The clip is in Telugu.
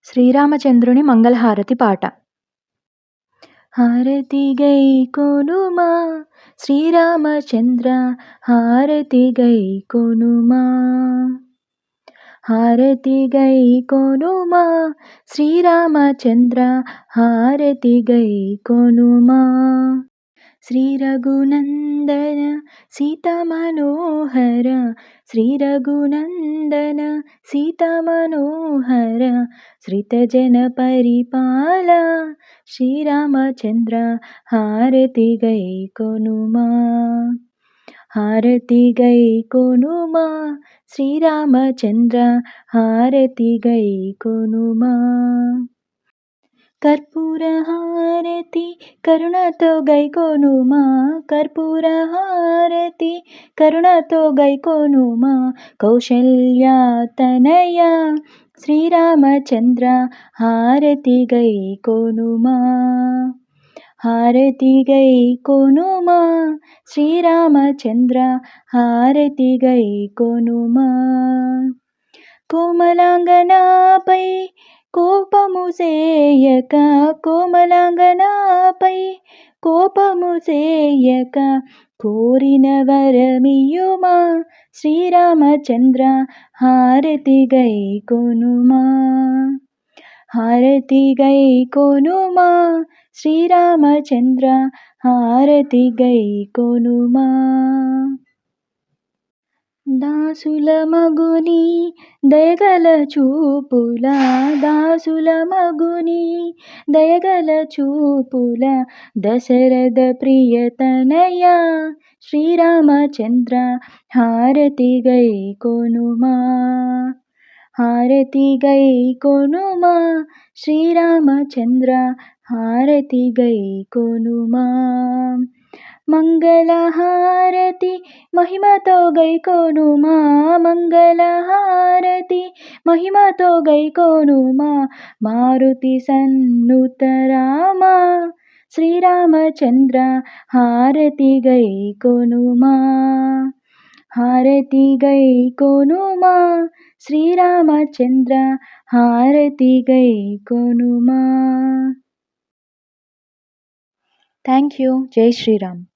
శ్రీరామచంద్రుని మంగళహారతి పాట. హారతి గై కొనుమా శ్రీరామచంద్ర, హారతి గై కొనుమా. హారతి గై కొనుమా శ్రీరామచంద్ర, హారతి గై కొనుమా. శ్రీ రఘునందన సీతామనోహర, శ్రీ రఘునందన సీతామనోహర, శ్రితజన పరిపాల శ్రీరామచంద్ర, హారతి గై కొనుమా. హారతి గై కొనుమా శ్రీరామచంద్ర, హారతి గై కొనుమా. కర్పూర హారతి కరుణతో గైకొనుమా, కర్పూర హారతి కరుణతో గైకొనుమా. కౌసల్యా తనయ శ్రీరామచంద్ర, హారతి గై కొనుమా. హారతి గై కొనుమా శ్రీరామచంద్ర, హారతి గై కొనుమా. కోమలాంగనాపై కోపము సేయక, కోమలాంగనాపై కోపము సేయక, కోరిన వరమియుమా శ్రీరామచంద్ర, హారతి గై కొనుమా. హారతి గై కొనుమా శ్రీరామచంద్ర, హారతి గై కొనుమా. దాసుల మగుని దయగల చూపుల, దాసుల మగుని దయగల చూపుల, దశరథ ప్రియతనయ శ్రీరామచంద్ర, హారతి గై కొనుమా. హారతి గై కొనుమా శ్రీరామచంద్ర, హారతి గై కొనుమా. మంగళహారతి మహిమతో గైకొనుమా, మంగళహారతి మహిమతో గైకొనుమా. మారుతి సన్నుత రామ శ్రీరామచంద్ర, హారతి గై కొనుమా. హారతి గై కొనుమా శ్రీరామచంద్ర, హారతి గై కొనుమా. Thank you. జై శ్రీరామ్.